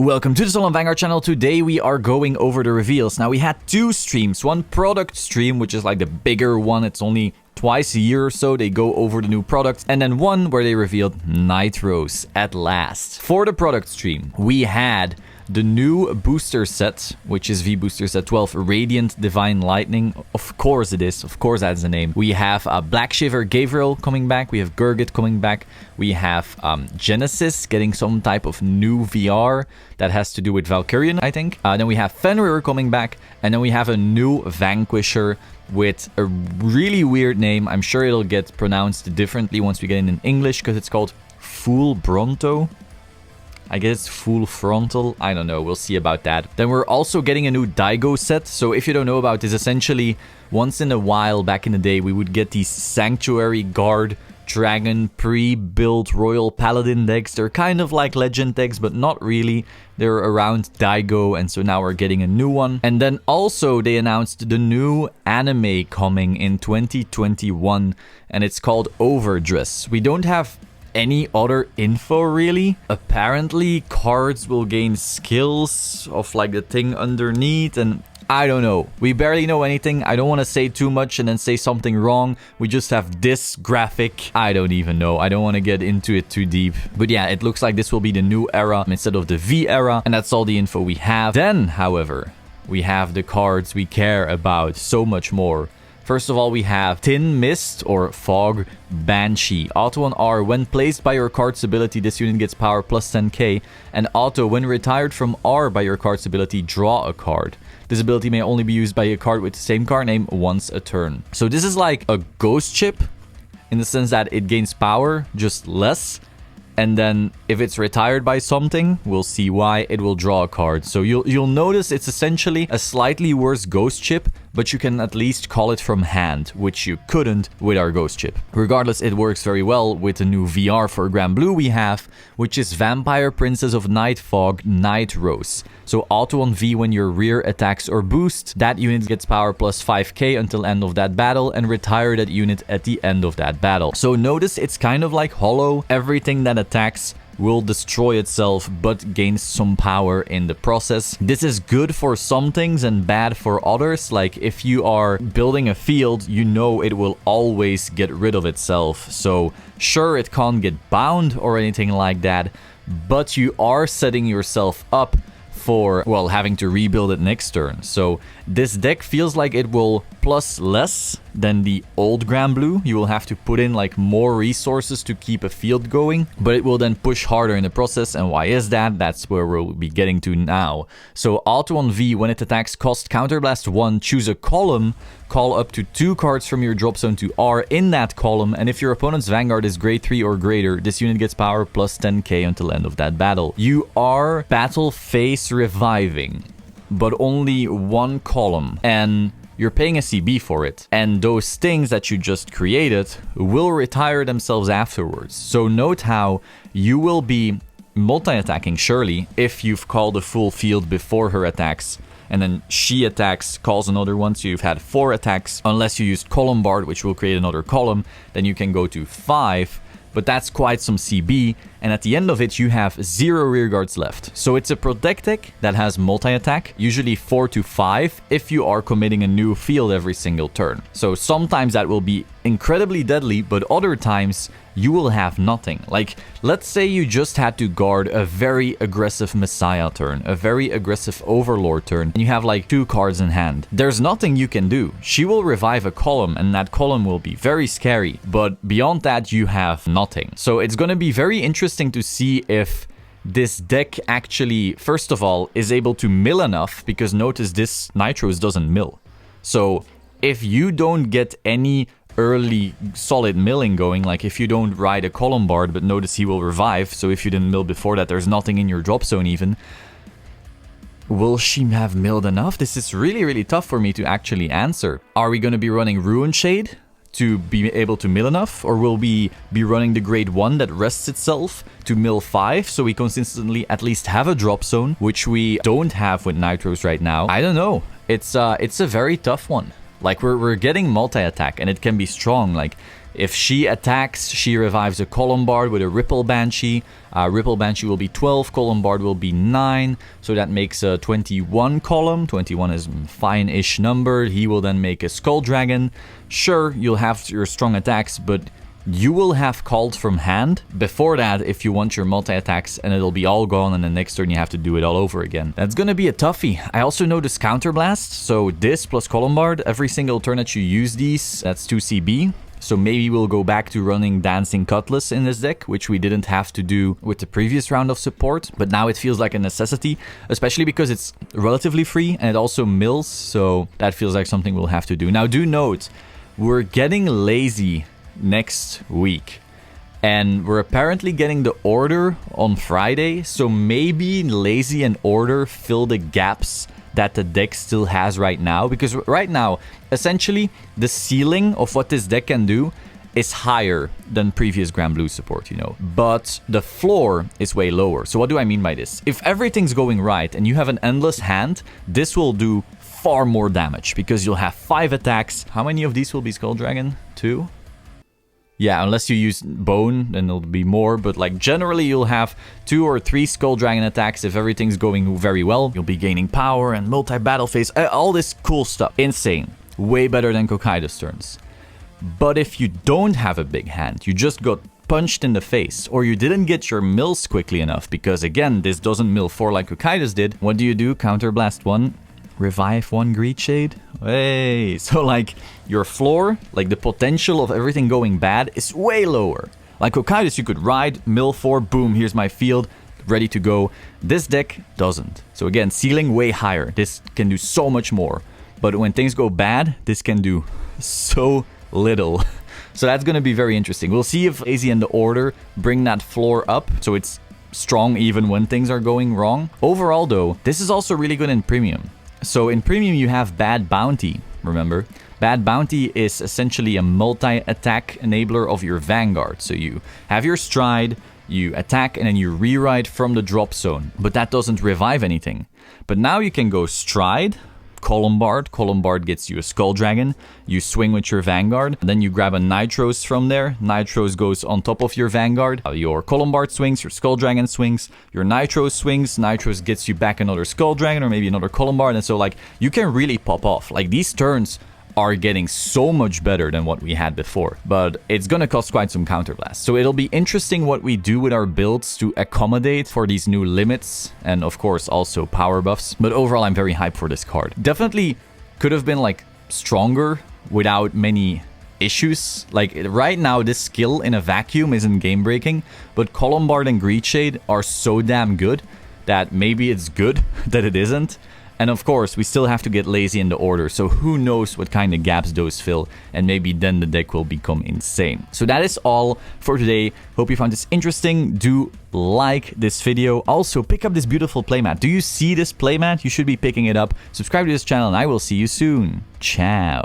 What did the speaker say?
Welcome to the Solemn Vanguard channel. Today we are going over the reveals. Now we had two streams, one product stream, which is like the bigger one. It's only twice a year or so they go over the new products, and then one where they revealed Nightrose at last. For the product stream, we had the new booster set, which is V Booster Set 12, Radiant Divine Lightning. Of course it is. Of course that's the name. We have Black Shiver Gavrail coming back. We have Gurgit coming back. We have Genesis getting some type of new VR that has to do with Valkyrian, I think. Then we have Fenrir coming back. And then we have a new Vanquisher with a really weird name. I'm sure it'll get pronounced differently once we get it in English, because it's called Full Bronto. I guess full frontal. I don't know. We'll see about that. Then we're also getting a new Daigo set. So if you don't know about this, essentially, once in a while back in the day, we would get these Sanctuary Guard Dragon pre-built Royal Paladin decks. They're kind of like Legend decks, but not really. They're around Daigo, and so now we're getting a new one. And then also they announced the new anime coming in 2021, and it's called Overdress. We don't have any other info really. Apparently cards will gain skills of like the thing underneath, and I don't know. We barely know anything. I don't want to say too much and then say something wrong. We just have this graphic. I don't even know. I don't want to get into it too deep. But yeah, it looks like this will be the new era instead of the V era, and that's all the info we have. Then, however, we have the cards we care about so much more. First of all, we have Tin Mist or Fog Banshee. Auto on R, when placed by your card's ability, this unit gets power plus 10k. And auto, when retired from R by your card's ability, draw a card. This ability may only be used by a card with the same card name once a turn. So this is like a ghost chip in the sense that it gains power, just less. And then if it's retired by something, we'll see why, it will draw a card. So you'll notice it's essentially a slightly worse ghost chip, but you can at least call it from hand, which you couldn't with our ghost chip. Regardless, it works very well with the new VR for Granblue we have, which is Vampire Princess of Nightfog Nightrose. So auto on V when your rear attacks or boost, that unit gets power plus 5k until end of that battle, and retire that unit at the end of that battle. So notice it's kind of like Hollow. Everything that attacks will destroy itself but gains some power in the process. This is good for some things and bad for others. Like if you are building a field, you know it will always get rid of itself. So sure, it can't get bound or anything like that, but you are setting yourself up for, well, having to rebuild it next turn. So this deck feels like it will plus less than the old Granblue. You will have to put in like more resources to keep a field going, but it will then push harder in the process. And why is that? That's where we'll be getting to now. So auto on V, when it attacks, cost Counterblast 1, choose a column, call up to 2 cards from your drop zone to R in that column, and if your opponent's Vanguard is grade 3 or greater, this unit gets power plus 10k until end of that battle. You are battle phase reviving, but only one column, and you're paying a CB for it. And those things that you just created will retire themselves afterwards. So note how you will be multi-attacking Shirley if you've called a full field before her attacks, and then she attacks, calls another one, so you've had 4 attacks. Unless you used Column Bard, which will create another column, then you can go to 5. But that's quite some CB, and at the end of it you have 0 rear guards left. So it's a protect deck that has multi-attack, usually 4 to 5 if you are committing a new field every single turn. So sometimes that will be incredibly deadly, but other times you will have nothing. Like, let's say you just had to guard a very aggressive Messiah turn, a very aggressive Overlord turn, and you have like 2 cards in hand. There's nothing you can do. She will revive a column, and that column will be very scary, but beyond that you have nothing. So it's gonna be very interesting to see if this deck actually, first of all, is able to mill enough, because notice this Nightrose doesn't mill. So if you don't get any early solid milling going, like if you don't ride a Column Bard, but notice he will revive, so if you didn't mill before that, there's nothing in your drop zone even. Will she have milled enough? This is really tough for me to actually answer. Are we going to be running Ruin Shade to be able to mill enough, or will we be running the grade 1 that rests itself to mill 5, so we consistently at least have a drop zone, which we don't have with Nightrose right now? I don't know. It's a very tough one. Like, we're getting multi-attack, and it can be strong. Like, If she attacks, she revives a Columbard with a Ripple Banshee. Ripple Banshee will be 12, Columbard will be 9, so that makes a 21 column. 21 is fine-ish number. He will then make a Skull Dragon. Sure, you'll have your strong attacks, but you will have called from hand before that if you want your multi-attacks, and it'll be all gone, and the next turn you have to do it all over again. That's gonna be a toughie. I also noticed Counterblast, so this plus Columbard, every single turn that you use these, that's 2 CB. So maybe we'll go back to running Dancing Cutlass in this deck, which we didn't have to do with the previous round of support, but now it feels like a necessity, especially because it's relatively free and it also mills, so that feels like something we'll have to do. Now do note, we're getting lazy next week, and we're apparently getting the order on Friday, so maybe lazy and order fill the gaps that the deck still has right now, because right now essentially the ceiling of what this deck can do is higher than previous Granblue support, you know, but the floor is way lower. So what do I mean by this? If everything's going right and you have an endless hand, this will do far more damage because you'll have 5 attacks. How many of these will be Skull Dragon? 2? Yeah, unless you use Bone, then it'll be more. But like generally, you'll have 2 or 3 Skull Dragon attacks if everything's going very well. You'll be gaining power and multi-battle phase, all this cool stuff. Insane. Way better than Kokaida's turns. But if you don't have a big hand, you just got punched in the face, or you didn't get your mills quickly enough, because again, this doesn't mill 4 like Kokaida's did. What do? Counterblast 1. Revive 1 Greed Shade. Hey, so like your floor, like the potential of everything going bad is way lower. Like Kokaida's, you could ride, mill 4, boom, here's my field, ready to go. This deck doesn't. So again, ceiling way higher. This can do so much more. But when things go bad, this can do so little. So that's going to be very interesting. We'll see if AZ and the Order bring that floor up, so it's strong even when things are going wrong. Overall though, this is also really good in Premium. So in Premium you have Bad Bounty, remember? Bad Bounty is essentially a multi-attack enabler of your Vanguard. So you have your Stride, you attack, and then you rewrite from the drop zone. But that doesn't revive anything. But now you can go Stride, Columbard. Columbard gets you a Skull Dragon. You swing with your Vanguard. Then you grab a Nightrose from there. Nightrose goes on top of your Vanguard. Your Columbard swings, your Skull Dragon swings, your Nightrose swings. Nightrose gets you back another Skull Dragon or maybe another Columbard. And so like you can really pop off. Like these turns are getting so much better than what we had before, but it's gonna cost quite some counterblast. So it'll be interesting what we do with our builds to accommodate for these new limits and of course also power buffs. But overall, I'm very hyped for this card. Definitely could have been like stronger without many issues. Like right now, this skill in a vacuum isn't game breaking, but Columbard and Greed Shade are so damn good that maybe it's good that it isn't. And of course, we still have to get lazy in the order, so who knows what kind of gaps those fill, and maybe then the deck will become insane. So that is all for today. Hope you found this interesting. Do like this video. Also, pick up this beautiful playmat. Do you see this playmat? You should be picking it up. Subscribe to this channel, and I will see you soon. Ciao.